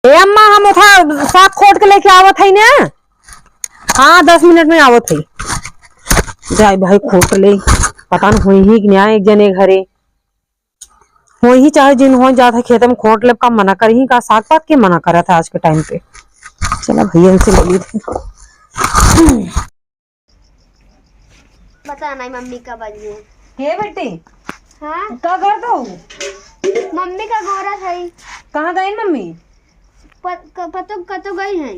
ए अम्मा हम उठा साग खोट के लेके आवत है ना। हाँ 10 मिनट में आवत है। जाए भाई खोट ले, पता न हुई ही कि नहीं एक जने घरे हो ही चाहे जिन हो जाता खेत में खोट ले का मना कर ही का साग पात के मना करा था आज के टाइम पे। चला भैया इनसे ले ली थी। बता नहीं मम्मी का बजी हे बेटी हाँ का कर दो मम्मी का गोरा है। कहाँ गई मम्मी? पतो कतो गई है।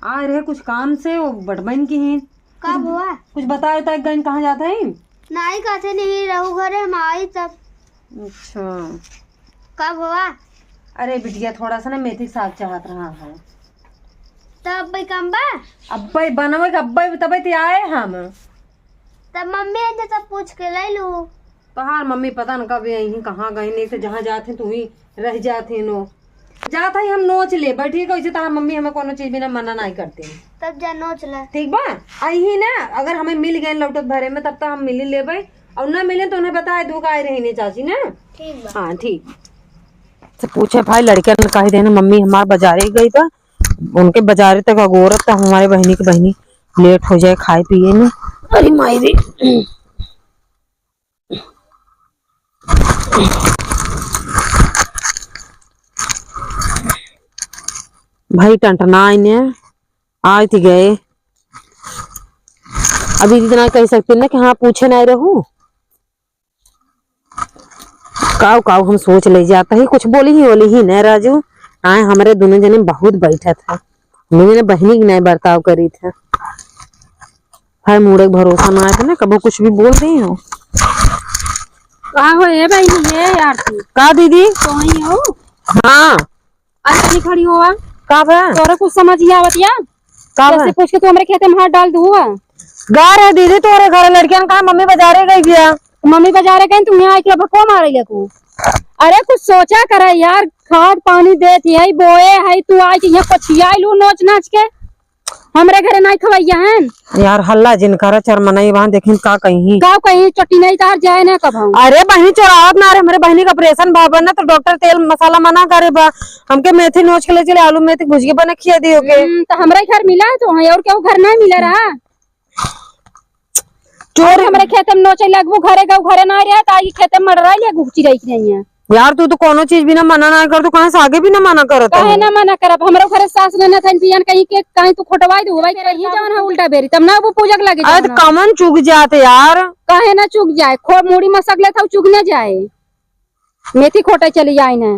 आ रहे कुछ काम से वो बटमन की हैं। कब हुआ कुछ बताए था गई कहाँ जाता है? नहीं कहते नहीं रहू घरे हम आई तब। अच्छा कब हुआ? अरे बिटिया थोड़ा सा ना मेथी साग चाहत रहा है तब भाई कम बा अब्बे बनवे अब्बे तब आए हम तब मम्मी ने तब पूछ के ले लू। तोहार मम्मी पता न कब यही कहाँ गई नहीं तो जहाँ जाते तू ही रह जाते नो जाता ही हम नोच ले बैठी कैसे तोहार मम्मी हमें कोनो चीज बिना मना नहीं करते। तब जा नोच ले ठीक बा आई ही ना अगर हमें मिल गए लौटत भरे में तब तक हम मिल लेबे और ना मिले तो उन्हें बताए धोखा आए रही नहीं चाची ना। ठीक बा हाँ ठीक से पूछे भाई लड़के ने कह देना मम्मी हमारे बाजारे गई था उनके बाजारे तक अगोरत था हमारे बहनी की बहनी लेट हो जाए खाए पिए में। अरे मायरी भाई टंटना इन्हें आज थी गए अभी इतना कह सकते ना कि हाँ पूछे नहीं रहूं काव काव हम सोच ले जाता ही कुछ बोली ही नहीं राजू आए हमारे दोनों जने बहुत बैठा था मेरे बहनी की नहीं बर्ताव करी था भाई मुड़े भरोसा ना आया था ना कबो कुछ भी बोल रही हो। कहाँ हो ये बहनी है यार तू का दीदी तो वहीं हो? हाँ आज नहीं खड़ी हुआ का भा तोरा कुछ समझ ही आवत या का कैसे पूछ के तू हमारे खेते में हाथ डाल दूंगा। गा रहे दीदी तोरे घर लड़कियां कहा मम्मी बाजारे गई गया मम्मी बाजारे गई तुम यहाँ आके भको मारे ले। अरे कुछ सोचा करे यार खाद पानी देती है बोए है तू आज यहाँ पछिया लू नोच नाच के हमरे घरे नहीं खवैया हैं यार हल्ला जिन करा चरमनाई वहां देखी का कहीं गाँव कहीं चट्टी नहीं तार जाए ना कब हम। अरे बहनी चौरावत ना रहे हमारे बहनी का ऑपरेशन बाबा ना तो डॉक्टर तेल मसाला मना करे बा हमके मेथी नोच के ले चले आलू मेथी भुजिया बना खिया दियोगे। तो हमारे घर मिला है तो वहाँ और क्या घर नहीं मिला रहा चोर हमारे खेत में नोचे लगभू घरे गऊ घरे ना रहा ताकि खेत में मर रहा है घुची रही है यार तू तो कोनो चीज भी ना मना ना कर तू कहां से आगे भी ना मना करत काहे ना मना करब हमरो घरे सास लेना था पियन कहीं के कहीं तू खोटवाई दू भाई कहीं जवन है उल्टा बेरी तब ना वो पूजक लगे अरे तो कमन चुग जाते यार काहे ना चुग जाए खो मूड़ी मसक ले था चुगने जाए मेथी खोटे चली जाए ना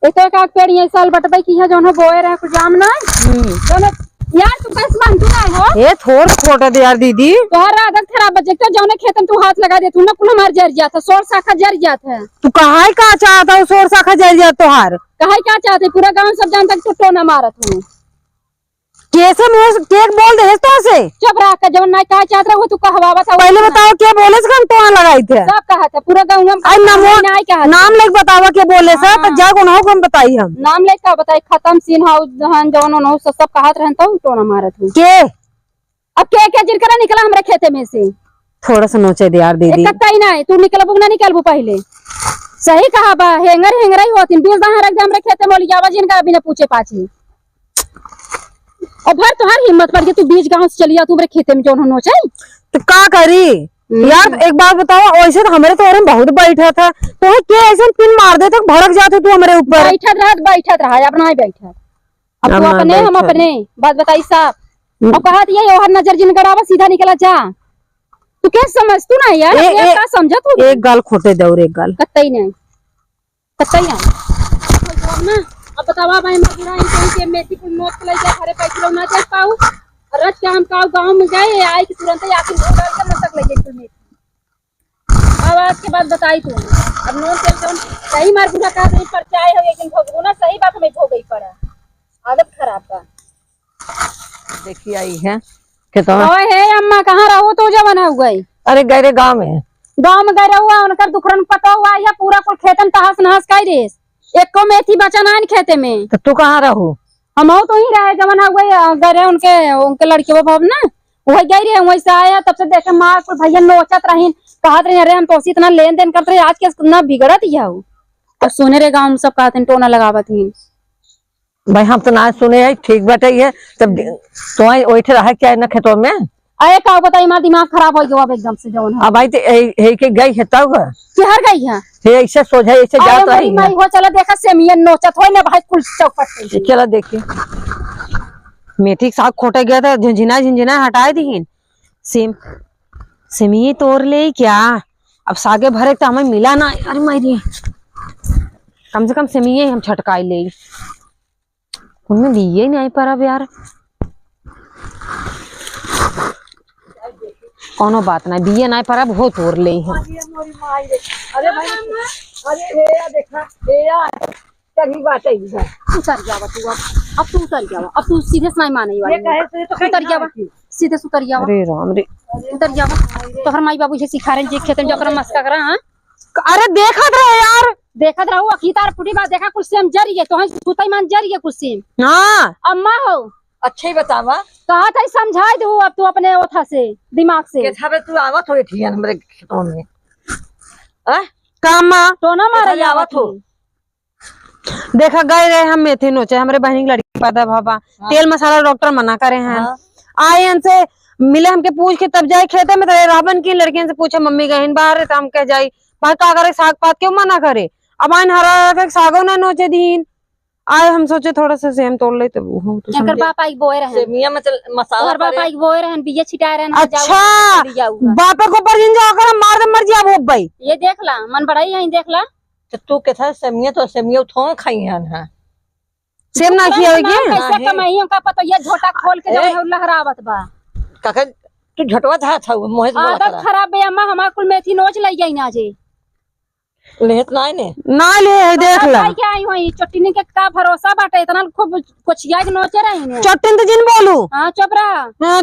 एक तो का पेड़ ये साल बटबई की है जवन हो बोए रहे कुछ जाम ना जवन यार तू बस मान तू ना हो ए थोड़ खोटा दे यार दीदी तोहरा आदत खराब बजे तो जवन खेत में तू हाथ लगा दे तू ना कुल मार जर जाता सोर शाखा जर जाता तू कहां का चाहता है सोर शाखा जल जा तोहार कहे क्या चाहते पूरा गांव सब जानता कि तू टोना मारत हूं कैसे मुंह केक बोल दे तो से चुप रह के जवन नहीं कहा चाहत रहा वो तू कहवावा था पहले बताओ क्या बोले से हम तो लगाई थे सब कहा था पूरा गांव में आई नहीं कहा नाम लेके बतावा क्या बोले से तो जाग उन्हों को हम बताई हम नाम ले का बताई खत्म सीन हाउस जहां जवन उन्हों सब कहत रहन तो टोना मारत हूं के अब के जिरकरा निकला हमरे खेते में से थोड़ा सा नोचे दे यार दीदी एक कहीं नहीं तू निकलबू ना निकलबू पहले सही कहा बा हेंगर हेंगरा ही होती 20 दाह रख दे हमरे खेते में लियावा जिनका बिना पूछे पाछे और भर तुम्हारी हिम्मत पड़ गई तू बीच गांव से चलिया तू मेरे खेते में जौन नोचे तो का करी यार एक बात बताओ वैसे तो हमारे तो बहुत बैठा था तो क्या ऐसे पिन मार देते भड़क जाते तू हमारे ऊपर बैठत रहा अब नहीं बैठा अब तू अपने हम अपने बात बताई साहब अब कहा दिया ये नजर जिन गड़ावा सीधा निकला जा तू क्या समझ तू ना यार क्या समझा तू एक गाल खोटे दे और एक गाल कतई नहीं ना अब बतावा भाई मजूरा कहीं के मेथी को नोट ले जा घरे पैसे लो ना दे पाऊ रच के हम गांव में गए आई कि तुरंत ही आके नोट डाल के मसक ले गई तू मेथी अब आज के बाद बताई तू अब नोट के सही मार पूरा का नहीं परचाए हो लेकिन भोगू ना सही बात हमें भोग गई पड़ा आदत खराब का देखी आई है कि तो ओए हे अम्मा कहां रहो तो जवान हो गई अरे गए गांव में गए रहुआ उनका दुखरन पता हुआ या पूरा कुल खेतन तहस नहस काई देस एको मेथी बचा ना खेते में तो तू कहाँ रहू हम तो ही रहे जवन हो गए गए उनके लड़के वो भाव ना वही गई रहे वही से आया तब से देखे माँ को भैया नोचत रही कहत रहे अरे हम तो इतना लेन देन करते रहे आज के ना बिगड़त ही अब सोने रे गाँव में सब कहते टोना लगावत ही भाई हम तो ना सुने है ठीक बाटे है तब तो ओइठे रहा क्या न खेतों में। अरे का बताई हमारा दिमाग खराब हो गया अब एकदम से जौन है। अब भाई हे के गई है तब शहर गई है हे ऐसे सोझा ऐसे अरे जात मरी रही माई हो चला देखा सेमियन नोचत होय ना भाई कुल चौपट है। चला देखिए मेथी साग खोटे गया था झिंझिना झिंझिना हटाए दी सेमिये तोड़ ले क्या अब सागे भरे तो हमें मिला ना। अरे मारी कम से कम सेमिये हम छटकाई ले उनमें दिए ही नहीं पर अब यार कोनो बात नहीं दिए नहीं पर अब हो तोड़ ले हैं। अरे भाई अरे हे देखा हे कहीं बात है तू उतर जावा तू अब तू उतर जावा अब तू सीधे से नहीं माने वाली ये कहे तो उतर जावा सीधे से उतर जावा अरे राम रे उतर जावा तोहर माई बाबू जे सिखा रहे जे खेत में जकरा मस्का करा हां अरे देखत रहे यार देखत रहू अखीतार पुटी बात देखा कुछ सेम जरिए तो है सुतई मान जरिए कुछ सेम हाँ अम्मा हो अच्छा ही बतावा कहा था समझाई दो अब तू अपने ओथा से दिमाग से के थावे तू आवत हो ठियन हमरे खेतों में हैं कामा तो ना मारे कैसे आवत हो? देखा गए रहे हम मेथी नोचे हमारे बहन की लड़की पता भापा तेल मसाला डॉक्टर मना करे हैं। आए हमसे मिले हमके पूछ के तब जाए खेते में तो रावण की लड़कियों से पूछे मम्मी गहन बाहर है तो हम कह जाई भाई का करे साग पात क्यों मना करे अब आइन हरा सागो ना नोचे दीन आए हम सोचे थोड़ा सा सेम तोड़ ले तो एकर बाप आई बोए रहन सेमिया में मसाला और बाप आई बोए रहन बिया छिटाए रहन अच्छा बापे को पर जिन जाकर मार दे मर जा भोप भाई ये देख ला मन बड़ाई है देख ला तो तू के था सेमिया तो सेमिया थों खाई हैं सेम ना किया होगी कैसे कमाई का पता ये झोटा खोल के जो लहरावत बा काका तू झटवा था मोहित बोला आदत खराब बे अम्मा हमार कुल मेथी नोच लई जाई ना जे लेत ना ने ना ले देख ला भाई क्या आई होई चटनी के का भरोसा बाटे इतना खूब कोचिया के नोचे रही ने चट्टन तो जिन बोलू हां चुप रहा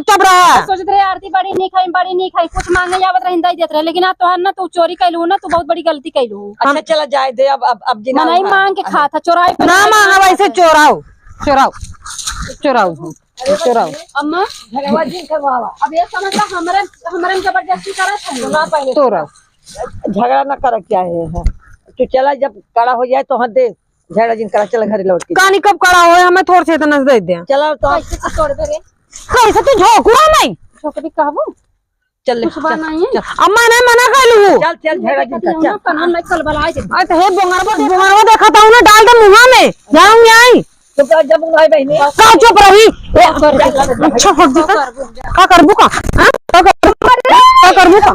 तब रहा सोचत रहे आरती बड़ी नहीं खाई कुछ मांगे जावत रहिंदा देत रहे लेकिन आज तोहर ना तू चोरी कैलू ना तू बहुत बड़ी गलती कैलू अच्छा चला जाए दे अब जिना नहीं मांग के खा था चोराई ना मांगा वैसे चोराओ चोराओ चोराओ चोराओ अम्मा झगड़ा जिन करवावा अब ये समझ हमरे जबरदस्ती करत है ना पहले चोराओ झगड़ा ना कर क्या है तू चला जब कड़ा हो जाए तो दे झगड़ा जिन करा चला घर लौट के कहानी कब कड़ा हो हमें थोड़ा से इतना दे दे चला तो कैसे तोड़ दे रे कैसे तू झोंकुआ नहीं छोटे भी कहबो चल कुछ बात नहीं है अम्मा ने मना कर लू चल चल झगड़ा जिन कर चल कानून लाइक कल बलाए दे अरे तो हे बोंगरवा देखा था उन्हें डाल दे मुंह में जाऊंगी आई तो जब भाई बहनी का चुप रही अच्छा हट जा का करबू का हां का करबू का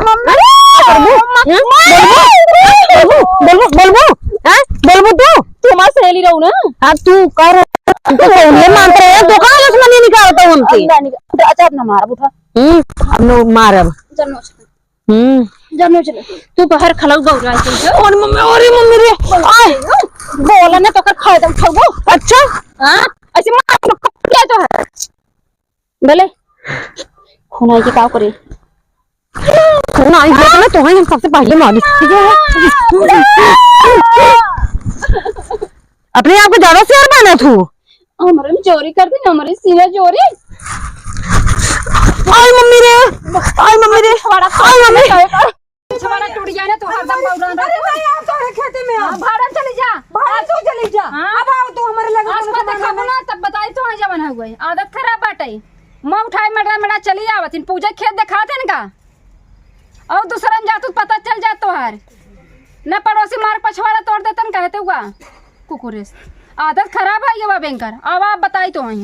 बोलबू हैं बोलबू तू हमार सहेली रहू ना हां तू कर तो ये मानते हैं तो कहां दुश्मनी निकालता उनसे अच्छा अपना मार उठा अब नो मारब जन्नो जन्नो चले तू बाहर खलक बौरा है और मम्मी रे आए बोला ना तो कर खाए दम खाओ अच्छा हां ऐसे मार क्या तो है भले खुनाई के का करे ना ये ना तो हम सबसे पहले मारी अपने आप को ज्यादा शेर बना तू हमारे में चोरी कर दी हमारे सीने चोरी आई मम्मी रे आई मम्मी छवाड़ा टूट जाए ना तो हरदम बौरान अरे भाई आप तो खेते में हां भाड़ा चली जा भाई तू चली जा अब आओ तू हमारे लगे आज बात देखा ना तब बताई तो जवन हो गई आदत खराब बाटे मां उठाई मड़ा चली जावत पूजा खेत दिखाते न का और दूसरा में जा तू पता चल जा तोहार न पड़ोसी मार पछवाड़ा तोड़ देतन कहते हुआ कुकुरेस आदत खराब है ये बा बैंकर अब आप बताई तो आई